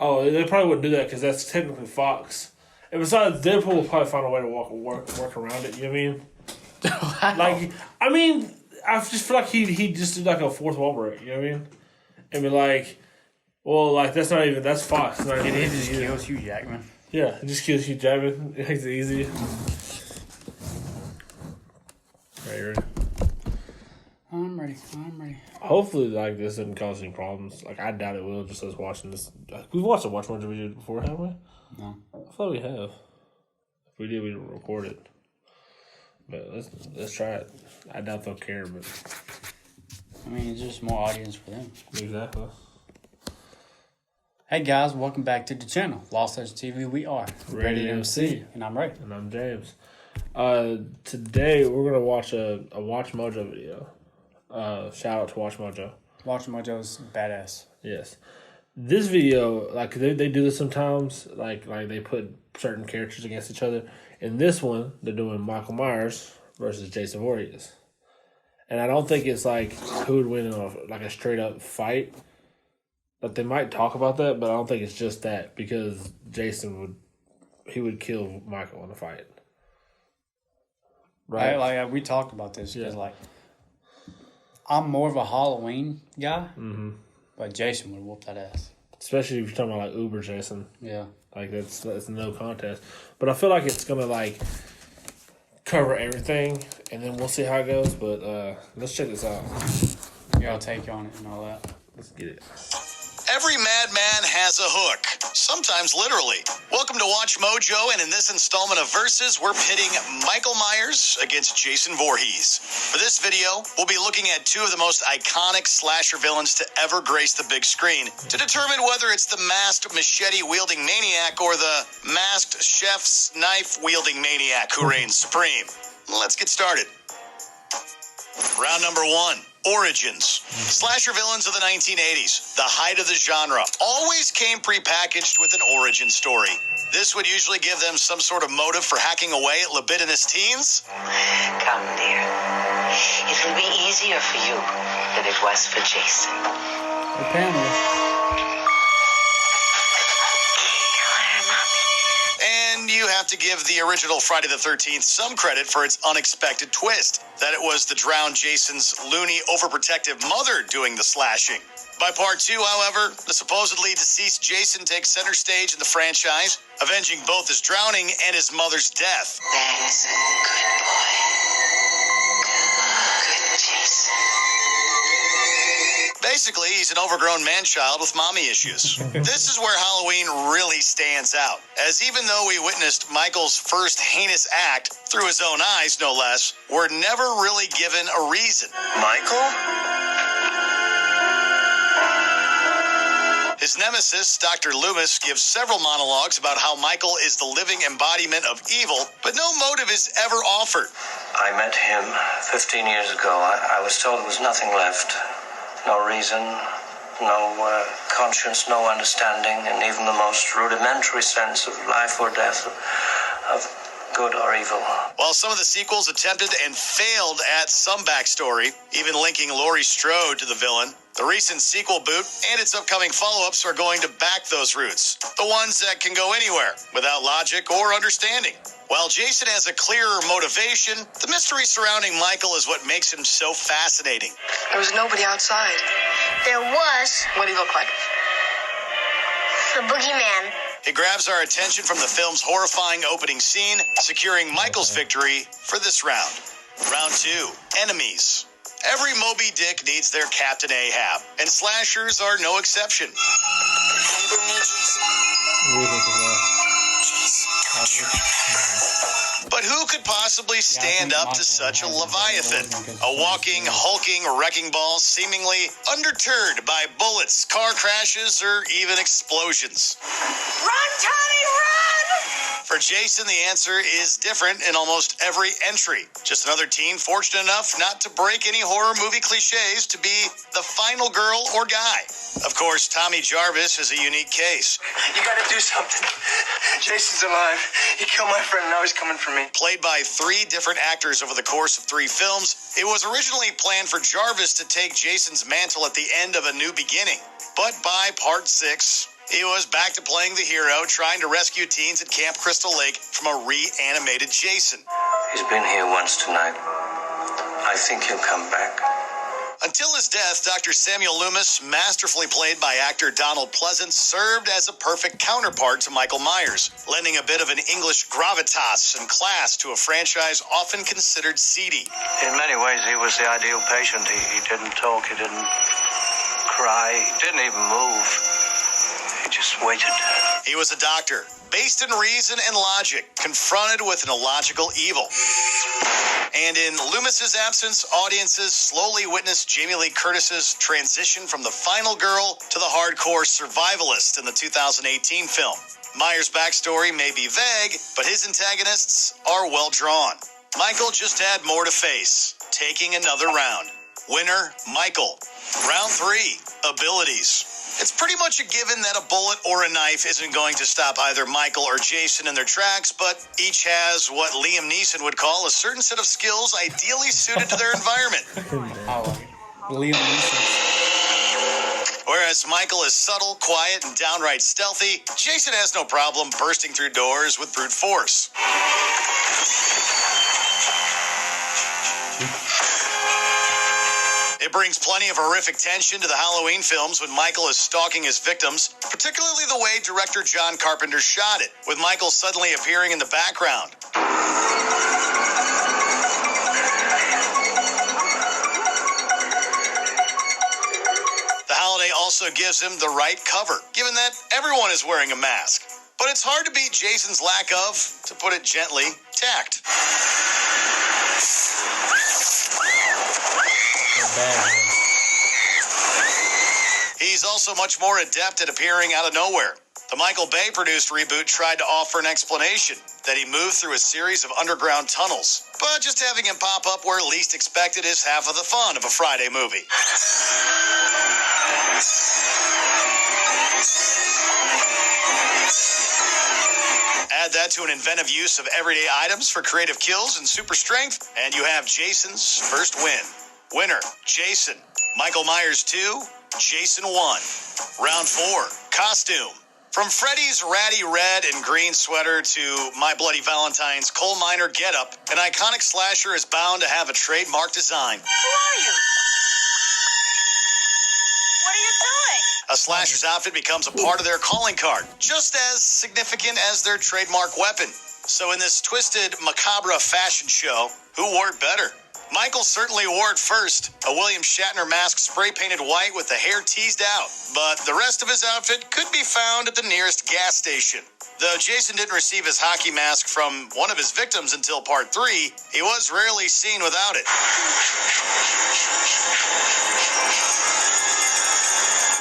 Oh, they probably wouldn't do that because that's technically Fox. And besides, Deadpool will probably find a way to work around it. You know what I mean? Wow. Like, I mean, I just feel like he just did like a fourth wall break. You know what I mean? And be like, well, like that's Fox. Not He even, just kills Hugh Jackman. Yeah, it just kills Hugh Jackman. It makes it easy. Right. I'm ready. Hopefully, like this doesn't cause any problems. Like I doubt it will. Just us watching this, we've watched a WatchMojo video before, haven't we? No. I thought we have. If we did, we didn't record it. But let's try it. I doubt they'll care, but I mean, it's just more audience for them. exactly. Hey guys, welcome back to the channel, Lostlegendstv. We are Ready MC, and I'm Ray. and I'm James. Today we're gonna watch a WatchMojo video. Shout out to WatchMojo. WatchMojos badass. Yes. This video, like they do this sometimes, like they put certain characters against each other. In this one, they're doing Michael Myers versus Jason Voorhees. And I don't think it's like who would win in a straight up fight. But they might talk about that, but I don't think it's just that because Jason would kill Michael in a fight. Right? We talked about this because I'm more of a Halloween guy, but Jason would whoop that ass. Especially if you're talking about like Uber Jason. Yeah. Like that's no contest. But I feel like it's gonna like cover everything and then we'll see how it goes. But let's check this out. Yeah, I'll take you on it and all that. Let's get it. Every madman has a hook, sometimes literally. Welcome to WatchMojo, and in this installment of Versus, we're pitting Michael Myers against Jason Voorhees. For this video, we'll be looking at two of the most iconic slasher villains to ever grace the big screen to determine whether it's the masked machete-wielding maniac or the masked chef's knife-wielding maniac who reigns supreme. Let's get started. Round number one. Origins. Slasher villains of the 1980s, the height of the genre, always came prepackaged with an origin story. This would usually give them some sort of motive for hacking away at libidinous teens. Come, dear. It will be easier for you than it was for Jason. Or Pamela. And you have to give the original Friday the 13th some credit for its unexpected twist, that it was the drowned Jason's loony, overprotective mother doing the slashing. By part two, however, the supposedly deceased Jason takes center stage in the franchise, avenging both his drowning and his mother's death. That is a good boy. Good Jason. Basically, he's an overgrown man-child with mommy issues. This is where Halloween really stands out, as even though we witnessed Michael's first heinous act through his own eyes, no less, we're never really given a reason. Michael? His nemesis, Dr. Loomis, gives several monologues about how Michael is the living embodiment of evil, but no motive is ever offered. I met him 15 years ago. I was told there was nothing left. No reason, no conscience, no understanding, and even the most rudimentary sense of life or death, of good or evil. While some of the sequels attempted and failed at some backstory, even linking Laurie Strode to the villain, the recent sequel boot and its upcoming follow-ups are going to back those roots. The ones that can go anywhere without logic or understanding. While Jason has a clearer motivation, the mystery surrounding Michael is what makes him so fascinating. There was nobody outside. There was What did he look like? the boogeyman. It grabs our attention from the film's horrifying opening scene, securing Michael's victory for this round. Round two, enemies. Every Moby Dick needs their Captain Ahab, and slashers are no exception. But who could possibly stand up to such a Leviathan? A walking, hulking wrecking ball seemingly undeterred by bullets, car crashes, or even explosions. Run, Tommy, run! For Jason, the answer is different in almost every entry. Just another teen fortunate enough not to break any horror movie cliches to be the final girl or guy. Of course, Tommy Jarvis is a unique case. You gotta do something. Jason's alive. He killed my friend and now he's coming for me. Played by three different actors over the course of 3 films, it was originally planned for Jarvis to take Jason's mantle at the end of A New Beginning. But by part 6, he was back to playing the hero, trying to rescue teens at Camp Crystal Lake from a reanimated Jason. He's been here once tonight. I think he'll come back. Until his death, Dr. Samuel Loomis, masterfully played by actor Donald Pleasance, served as a perfect counterpart to Michael Myers, lending a bit of an English gravitas and class to a franchise often considered seedy. In many ways, he was the ideal patient. He didn't talk, he didn't cry, he didn't even move. He just waited. He was a doctor, based in reason and logic, confronted with an illogical evil. And in Loomis's absence, audiences slowly witnessed Jamie Lee Curtis's transition from the final girl to the hardcore survivalist in the 2018 film. Myers' backstory may be vague, but his antagonists are well drawn. Michael just had more to face, taking another round. Winner, Michael. Round 3, abilities. It's pretty much a given that a bullet or a knife isn't going to stop either Michael or Jason in their tracks, but each has what Liam Neeson would call a certain set of skills ideally suited to their environment. Liam Neeson. Whereas Michael is subtle, quiet, and downright stealthy, Jason has no problem bursting through doors with brute force. It brings plenty of horrific tension to the Halloween films when Michael is stalking his victims, particularly the way director John Carpenter shot it, with Michael suddenly appearing in the background. The holiday also gives him the right cover, given that everyone is wearing a mask. But it's hard to beat Jason's lack of, to put it gently, tact. He's also much more adept at appearing out of nowhere. The Michael Bay produced reboot tried to offer an explanation that he moved through a series of underground tunnels, but just having him pop up where least expected is half of the fun of a Friday movie. Add that to an inventive use of everyday items for creative kills and super strength, and you have Jason's first win. Winner, Jason. Michael Myers 2, Jason 1. Round 4, costume. From Freddy's ratty red and green sweater to My Bloody Valentine's coal miner getup, an iconic slasher is bound to have a trademark design. Who are you? What are you doing? A slasher's outfit becomes a part of their calling card, just as significant as their trademark weapon. So in this twisted, macabre fashion show, who wore it better? Michael certainly wore it first, a William Shatner mask spray-painted white with the hair teased out. But the rest of his outfit could be found at the nearest gas station. Though Jason didn't receive his hockey mask from one of his victims until part 3, he was rarely seen without it.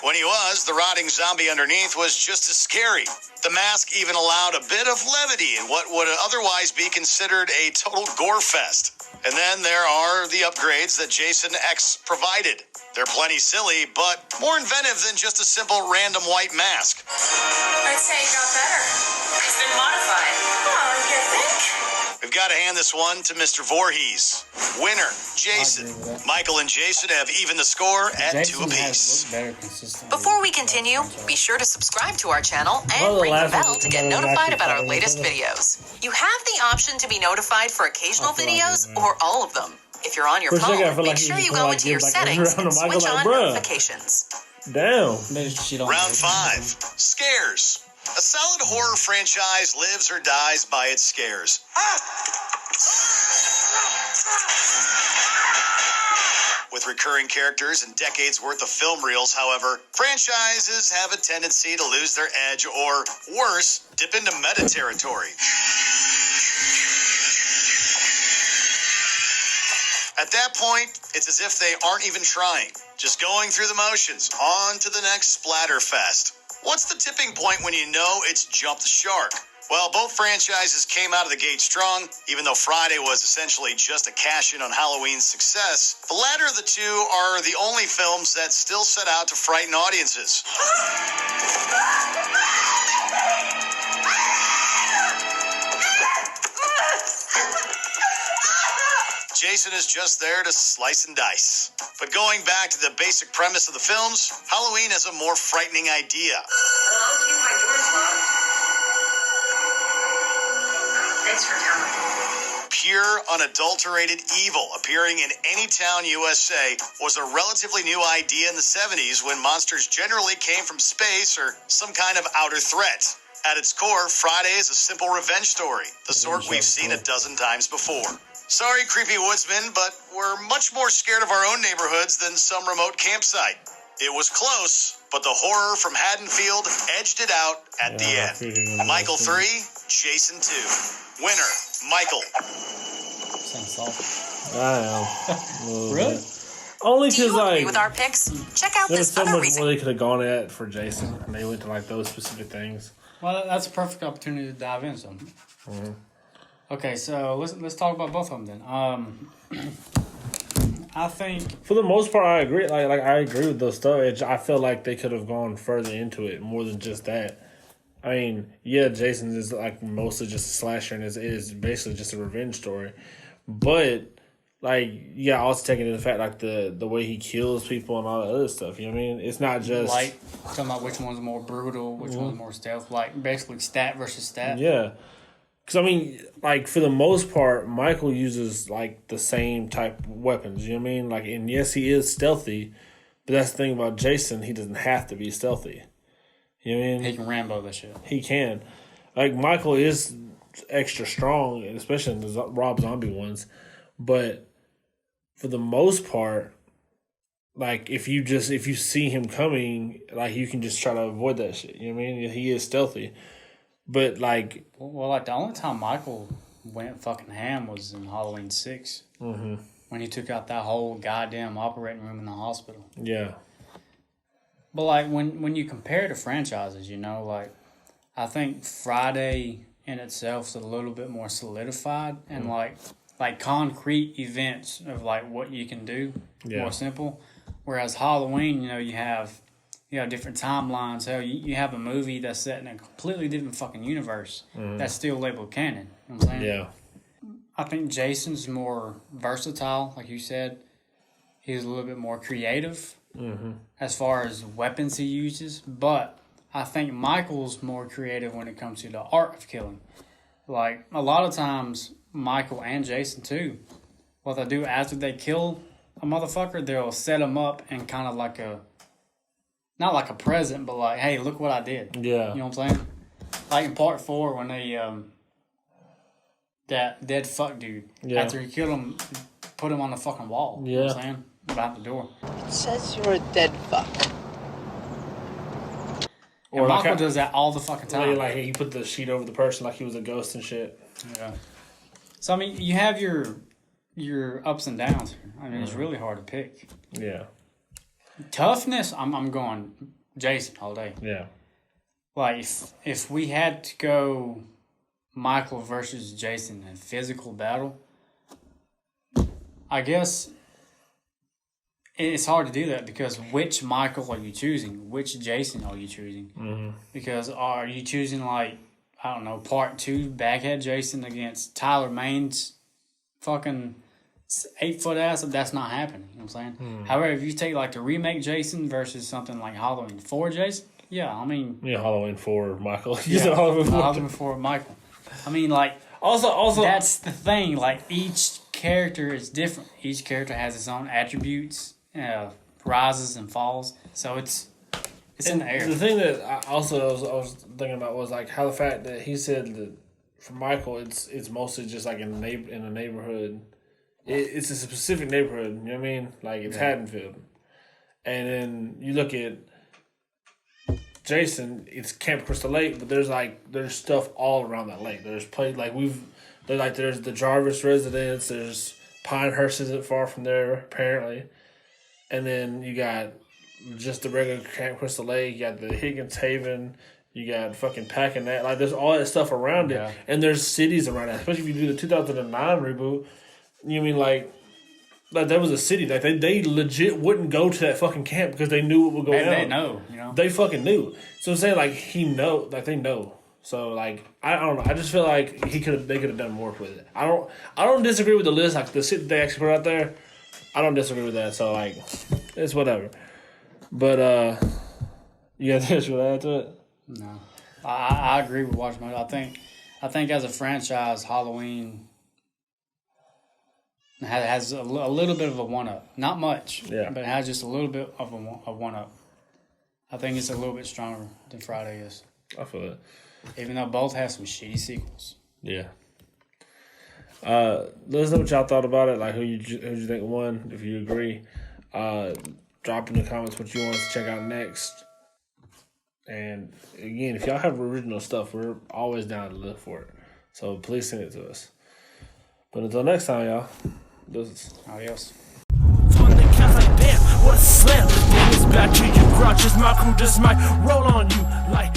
When he was, the rotting zombie underneath was just as scary. The mask even allowed a bit of levity in what would otherwise be considered a total gore fest. And then there are the upgrades that Jason X provided. They're plenty silly, but more inventive than just a simple random white mask. I'd say it got better. It's been modified. Oh, you think? We've got to hand this one to Mr. Voorhees. Winner, Jason. Michael and Jason have even the score at Jason 2 apiece. has looked better consistently. Before we continue, be sure to subscribe to our channel and ring the bell to get notified about our latest videos. You have the option to be notified for occasional videos or all of them. If you're on your phone, make sure you go into your settings and switch on notifications. Damn. Round 5, scares. A solid horror franchise lives or dies by its scares. With recurring characters and decades worth of film reels, however, franchises have a tendency to lose their edge or, worse, dip into meta territory. At that point, it's as if they aren't even trying, just going through the motions, on to the next splatterfest. What's the tipping point when you know it's jumped the shark? Well, both franchises came out of the gate strong, even though Friday was essentially just a cash-in on Halloween's success. The latter of the two are the only films that still set out to frighten audiences. Jason is just there to slice and dice. But going back to the basic premise of the films, Halloween has a more frightening idea. My door's locked. Thanks for telling me. Pure, unadulterated evil appearing in any town, USA was a relatively new idea in the 70s when monsters generally came from space or some kind of outer threat. At its core, Friday is a simple revenge story, the sort we've seen a dozen times before. Sorry, creepy woodsmen, but we're much more scared of our own neighborhoods than some remote campsite. It was close, but the horror from Haddonfield edged it out at the end. Michael 3, Jason 2. Winner, Michael. Sounds soft. I know. Really? Only Do you because, agree like, with our picks? Check out there's this so other much reason. more they could have gone at for Jason, and they went to, like, those specific things. Well, that's a perfect opportunity to dive into them. Mm-hmm. Okay, so let's talk about both of them then. I think For the most part, I agree. Like I agree with those stuff. I feel like they could have gone further into it more than just that. I mean, yeah, Jason is like mostly just a slasher, and is basically just a revenge story. But like, you got also taking into the fact like the way he kills people and all that other stuff. You know what I mean? It's not just like talking about which one's more brutal, which one's more stealth. Like basically stat versus stat. Yeah. Because, I mean, like, for the most part, Michael uses, like, the same type of weapons, you know what I mean? Like, and yes, he is stealthy, but that's the thing about Jason, he doesn't have to be stealthy. You know what I mean? He can Rambo that shit. He can. Like, Michael is extra strong, especially in the Rob Zombie ones, but for the most part, like, if you see him coming, like, you can just try to avoid that shit, you know what I mean? He is stealthy. But, like... Well, like, the only time Michael went fucking ham was in Halloween 6. Mm-hmm. When he took out that whole goddamn operating room in the hospital. Yeah. But, like, when you compare the franchises, you know, like, I think Friday in itself is a little bit more solidified and, like concrete events of, like, what you can do. Yeah. More simple. Whereas Halloween, you know, you have different timelines. Hell, you have a movie that's set in a completely different fucking universe that's still labeled canon. You know what I'm saying? Yeah. I think Jason's more versatile, like you said. He's a little bit more creative as far as weapons he uses. But I think Michael's more creative when it comes to the art of killing. Like, a lot of times, Michael and Jason, too, what they'll do after they kill a motherfucker, they'll set him up in kind of like not like a present, but like, hey, look what I did. Yeah. You know what I'm saying? Like in part 4 when they, that dead fuck dude, after he killed him, put him on the fucking wall. You know what I'm saying? Behind the door. It says you're a dead fuck. And Michael does that all the fucking time. Like he put the sheet over the person like he was a ghost and shit. Yeah. So, I mean, you have your ups and downs here. I mean, it's really hard to pick. Yeah. Toughness, I'm going Jason all day. Yeah. Like, if we had to go Michael versus Jason in physical battle, I guess it's hard to do that because which Michael are you choosing? Which Jason are you choosing? Mm-hmm. Because are you choosing, like, I don't know, part 2 Baghead Jason against Tyler Maine's fucking 8-foot ass? That's not happening. You know what I'm saying? However, if you take, like, the remake Jason versus something like Halloween 4 Jason, yeah, I mean... Yeah, Halloween 4 Michael. Yeah, Halloween 4 Michael. I mean, like... Also... That's the thing. Like, each character is different. Each character has its own attributes, rises and falls. So it's in the air. The thing that I was thinking about was, like, how the fact that he said that for Michael, it's mostly just, like, in a neighborhood... It's a specific neighborhood, you know what I mean? Like, it's Haddonfield. And then you look at Jason, it's Camp Crystal Lake, but there's stuff all around that lake. There's there's the Jarvis residence, there's Pinehurst isn't far from there, apparently. And then you got just the regular Camp Crystal Lake, you got the Higgins Haven, you got fucking Packing that. Like, there's all that stuff around it. And there's cities around it, especially if you do the 2009 reboot. You mean like that was a city. Like they legit wouldn't go to that fucking camp because they knew what would go down. They know, you know. They fucking knew. So I'm saying, like, they know. So like I don't know. I just feel like they could have done more with it. I don't disagree with the list. Like the shit they actually put out there, I don't disagree with that. So like it's whatever. But you got this to add to it? No, I agree with WatchMojo. I think as a franchise, Halloween has a little bit of a one-up. Not much, yeah, but it has just a little bit of a one-up. I think it's a little bit stronger than Friday is. I feel it. Even though both have some shitty sequels. Yeah. Let us know what y'all thought about it. Like who you think won, if you agree. Drop in the comments what you want us to check out next. And again, if y'all have original stuff, we're always down to look for it. So please send it to us. But until next time, y'all. This is adios. On the couch like damn, what a slam. Bring this back to your garage, just my crew just might roll on you like